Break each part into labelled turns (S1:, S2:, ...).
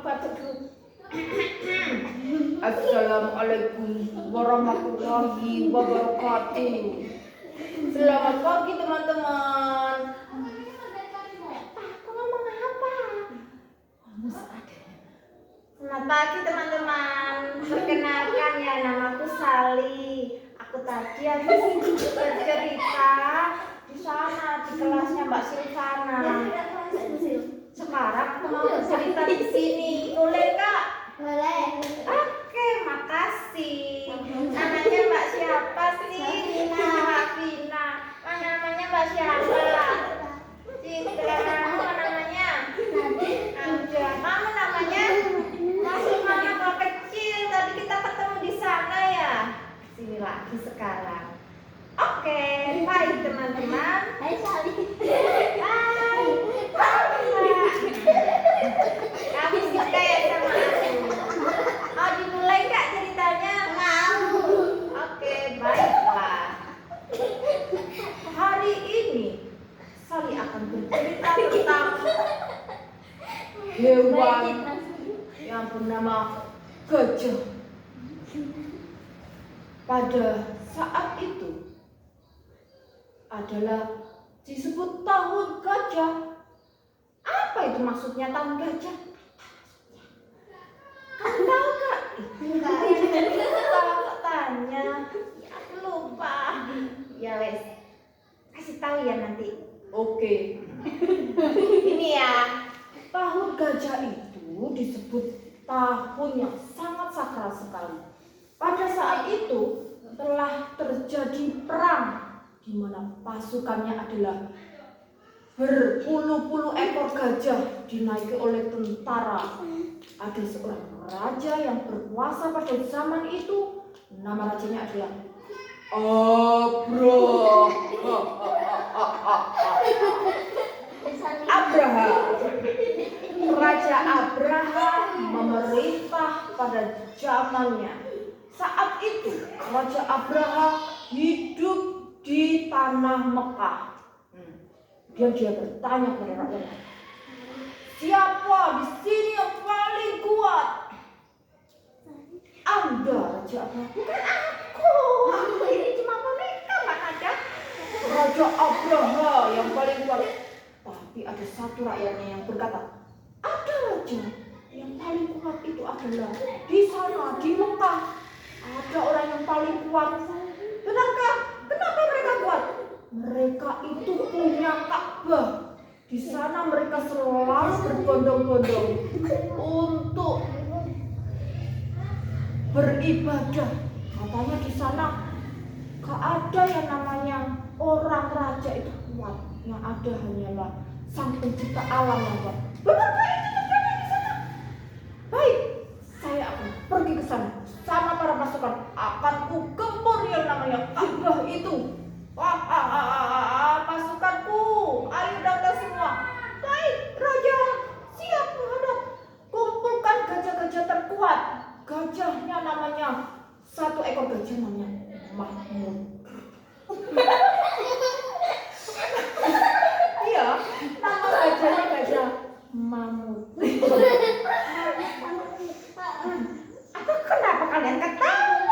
S1: batuk. Assalamualaikum warahmatullahi wabarakatuh. Selamat pagi teman-teman. Aku ngomong apa? Selamat pagi teman-teman. Perkenalkan ya, namaku Sali. Aku tadi habis bercerita di sana di kelasnya Mbak Silvana. Sekarang aku mau bercerita di sini. Boleh Kak? Boleh. Oke, makasih. Namanya Mbak siapa sih? Mbak Vina. Namanya Mbak siapa? Citra. Kamu namanya? Anja. Kamu namanya? Masih mana kok kecil? Tadi kita ketemu di sana ya. Sini lagi sekarang. Oke, baik teman-teman. Hai Sali. Hai. Kamu suka ya sama aku? Mau dimulai Kak ceritanya? Mau. Oke, baiklah. Hari ini Sali akan bercerita tentang hewan yang bernama gajah. Pada saat itu adalah disebut tahun gajah. Apa itu maksudnya tahun gajah? Kamu tahu Kak? Enggak. Kalau tanya, ya aku lupa. Ya wes, kasih tahu ya nanti. Oke. Ini ya, tahun gajah itu disebut tahun yang sangat sakral sekali. Pada saat itu telah terjadi perang di mana pasukannya adalah berpuluh-puluh ekor gajah dinaiki oleh tentara. Ada seorang raja yang berkuasa pada zaman itu. Nama rajanya adalah Abraha. Raja Abraha memerintah pada zamannya. Saat itu Raja Abraha hidup di tanah Mekah. Dia bertanya kepada rakyatnya, siapa di sini yang paling kuat? Anda, Raja Abraha. Bukan aku. Aku ini cuma boneka, Mbak Nada. Raja Abraha yang paling kuat. Tapi ada satu rakyatnya yang berkata, ada raja yang paling kuat itu adalah di sana di Mekah. Ada orang yang paling kuat. Benarkah? Kenapa mereka kuat? Mereka itu punya Ka'bah. Di sana mereka selalu berbondong-bondong untuk beribadah. Katanya di sana gak ada yang namanya orang raja itu kuat. Yang ada hanyalah sang pencipta alam yang kuat. Benarkah itu terjadi di sana? Baik, saya akan pergi ke sana sama para pasukan. Akan kugempur yang namanya Ka'bah itu. Pasukanku, ayo datang semua. Baik, raja, siap menghadap. Kumpulkan gajah-gajah terkuat. Gajahnya namanya, satu ekor gajah namanya Mahmud. Iya, nama gajahnya gajah Mahmud. Kenapa kalian ketawa?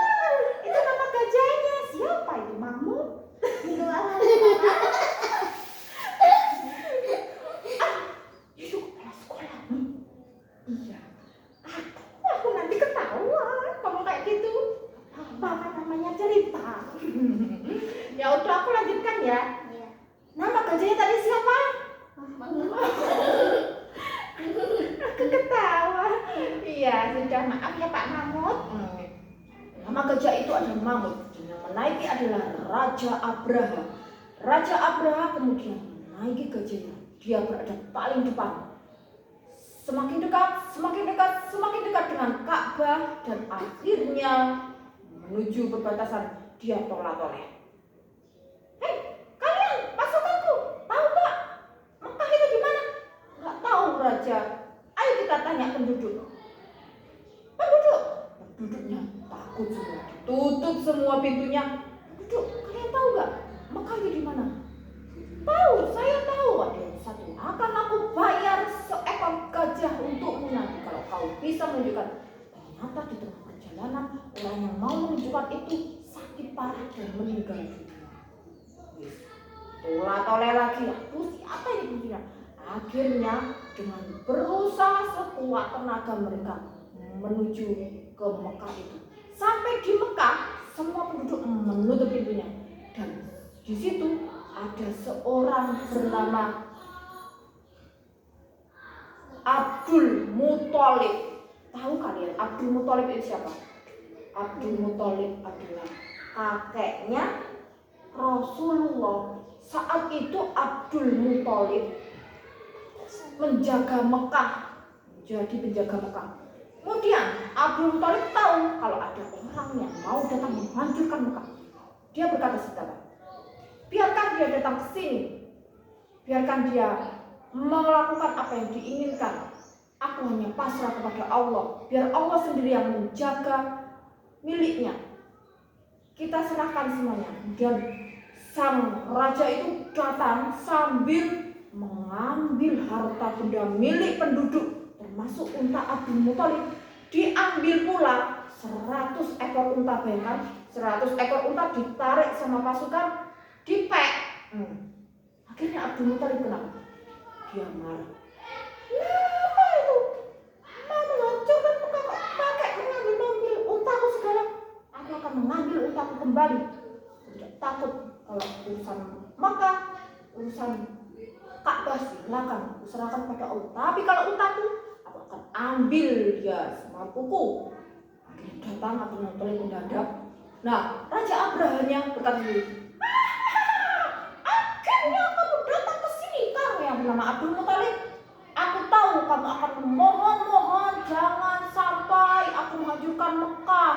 S1: Itu nama gajahnya. Siapa itu Mahmud? Itu kepala sekolah. Iya. Aku nanti ketawa kamu kayak gitu. Apa namanya cerita? Ya udah aku lanjutkan ya. Nama gajahnya tadi siapa? Aku ketawa. Iya, sudah maaf ya Pak Mahmud. Nama gajah itu adalah Mahmud. Yang menaiki adalah Raja Abraha. Raja Abraha kemudian menaiki gajahnya. Dia berada paling depan. Semakin dekat, semakin dekat, semakin dekat dengan Ka'bah dan akhirnya menuju perbatasan dia tolak-toleh. Hei, kalian pasukanku, tahu gak Mekah itu di mana? Gak tahu Raja. Ayo kita tanya penduduk. Penduduknya takut semua. Tutup semua pintunya. Penduduk, kalian tahu gak Mekah itu di mana? Tahu, saya tahu. Ada satu. Akan aku bayar seekor gajah untukmu nanti kalau kau bisa menunjukkan. Ternyata di tengah perjalanan orang yang mau menunjukkan itu sakit parah dan meninggal dunia. Toleh lagi, siapa ini buktinya? Akhirnya dengan berusaha sekuat tenaga mereka menuju ke Mekah itu. Sampai di Mekah semua penduduk menutup pintunya dan di situ ada seorang bernama Abdul Muthalib. Tahu kalian Abdul Muthalib itu siapa? Abdul Muthalib adalah kakeknya Rasulullah. Saat itu Abdul Muthalib menjaga Mekah, jadi penjaga Mekah. Kemudian Abdul Muthalib tahu kalau ada orang yang mau datang menghancurkan Mekah. Dia berkata seperti, biarkan dia datang ke sini, biarkan dia melakukan apa yang diinginkan. Aku hanya pasrah kepada Allah, biar Allah sendiri yang menjaga miliknya. Kita serahkan semuanya. Dan sang raja itu datang sambil mengambil harta benda milik penduduk, termasuk unta Abdul Muthalib. Diambil pula 100 ekor unta. Bayangkan 100 ekor unta ditarik sama pasukan, dipek. Akhirnya Abdul Muthalib kenapa? Dia marah. Kenapa itu? Mau menghancurkan Mekah kok pakai mengambil untaku segala? Aku akan mengambil untaku kembali. Tidak takut kalau urusan Mekah, urusan Ka'bah silakan serahkan pada Allah. Tapi kalau untaku, aku akan ambil dia semua kuku. Akhirnya datang Abdul Muthalib mendadak. Nah, Raja Abrahanya berkata begini, akhirnya kamu datang ke sini, kamu yang bernama Abdul Muthalib. Aku tahu kamu akan memohon-mohon jangan sampai aku menghancurkan Mekah.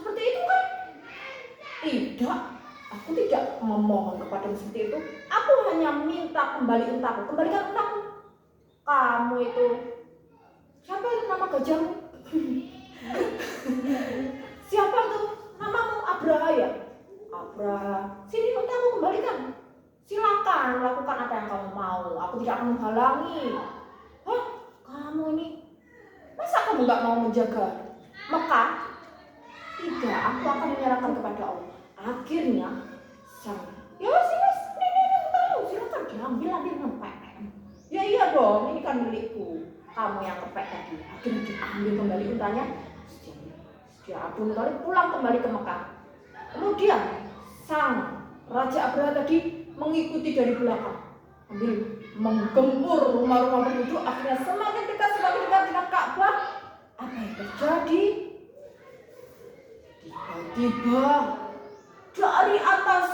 S1: Seperti itu kan? Tidak, aku tidak memohon kepadamu seperti itu. Aku hanya minta kembali untaku. Kembalikan untaku. Kamu itu siapa itu nama gajahmu? Siapa itu? Namamu Abraha ya? Abraha. Sini untaku kembalikan. Silakan lakukan apa yang kamu mau. Aku tidak akan menghalangi. Hah? Kamu ini masa kamu gak mau menjaga Mekah? Tidak, aku akan menyerahkan kepada Allah. Akhirnya ya sini tahu, silakan diambil ngepek. Ya iya dong, ini kan milikku. Kamu yang kepek tadi. Akhirnya diambil kembali untanya. Dia Abdul Muthalib pulang kembali ke Mekah. Kemudian sang Raja Abraha tadi mengikuti dari belakang sambil menggempur rumah-rumah penduduk. Akhirnya semakin dekat dengan Ka'bah. Apa yang terjadi? Tiba-tiba dari atas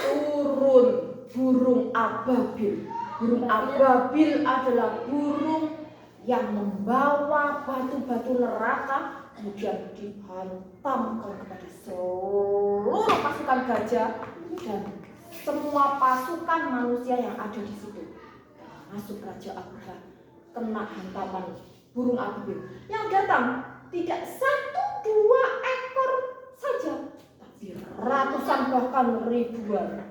S1: turun burung ababil. Burung ababil adalah burung yang membawa batu-batu neraka, kemudian dihantamkan kepada seluruh pasukan gajah dan semua pasukan manusia yang ada di situ. Masuk Raja Abraha kena hantaman burung ababil. Yang datang tidak 1-2 ekor saja, tapi ratusan bahkan ribuan.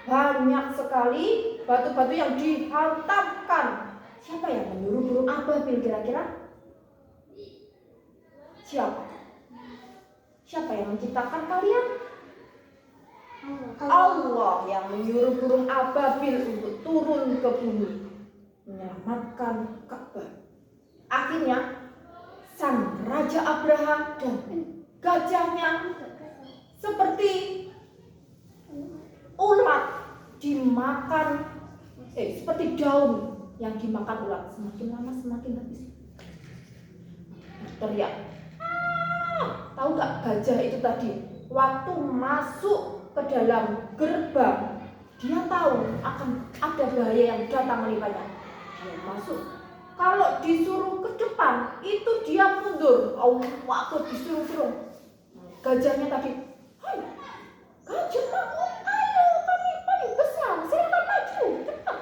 S1: Banyak sekali batu-batu yang dihantamkan. Siapa yang menyuruh burung ababil kira-kira? Siapa? Siapa yang menciptakan kalian? Allah yang menyuruh burung ababil untuk turun ke bumi menyelamatkan Ka'bah. Akhirnya sang Raja Abraha dan gajahnya seperti ulat dimakan, seperti daun yang dimakan ulat. Semakin lama semakin habis. Teriak. Tahu gak gajah itu tadi waktu masuk ke dalam gerbang, dia tahu akan ada bahaya yang datang menimpanya. Dia masuk. Kalau disuruh ke depan, itu dia mundur. Waktu disuruh. Gajahnya tadi, hai, gajah kamu, ayo kami paling besar, silakan maju, cepat,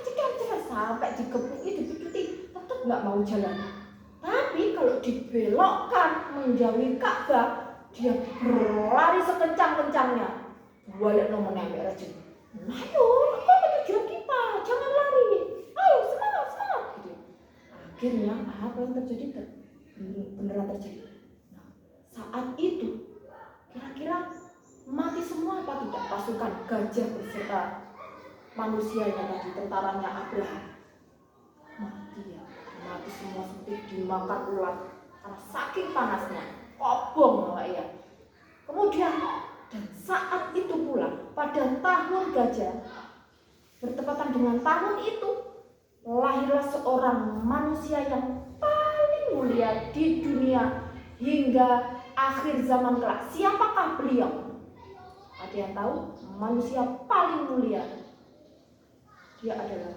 S1: cekat, sampai dikepuki, dipicuti, tetap nggak mau jalan. Tapi kalau dibelokkan menjauhi Ka'bah, Dia berlari sekencang-kencangnya. Balik nomornya ambek Raja. Ayo, apa tujuan kita? Jangan lari. Ayo, semangat, semangat. Gitu. Akhirnya apa yang terjadi? Beneran terjadi. Nah, saat itu kira-kira mati semua apa tidak pasukan gajah beserta manusianya tadi, tentaranya Abraham? Mati ya, mati semua seperti dimakan ulat karena saking panasnya, kobong ya. Kemudian dan saat itu pula pada tahun gajah bertepatan dengan tahun itu lahirlah seorang manusia yang paling mulia di dunia hingga akhir zaman kelak. Siapakah beliau? Ada yang tahu? Manusia paling mulia. Dia adalah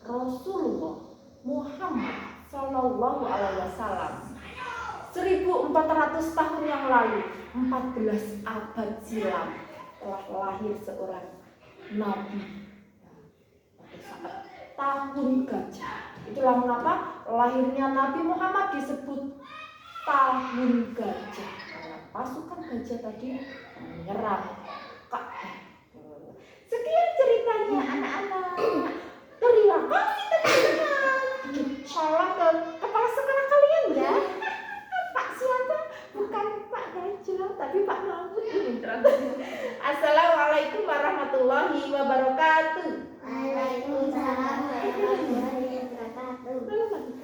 S1: Rasulullah Muhammad Sallallahu Alaihi Wasallam. 1400 tahun yang lalu, 14 abad silam, telah lahir seorang nabi pada saat tahun gajah. Itulah mengapa lahirnya Nabi Muhammad disebut tahun gajah, karena pasukan gajah tadi menyerang Ka'bah. Sekian ceritanya anak-anak. Terima kasih teman-teman. Salam ke kepala sekolah kalian ya. Pak siapa? Bukan Pak Gajah, tapi Pak Mahmud ini ternyata. Assalamualaikum warahmatullahi wabarakatuh.
S2: Waalaikumsalam warahmatullahi wabarakatuh.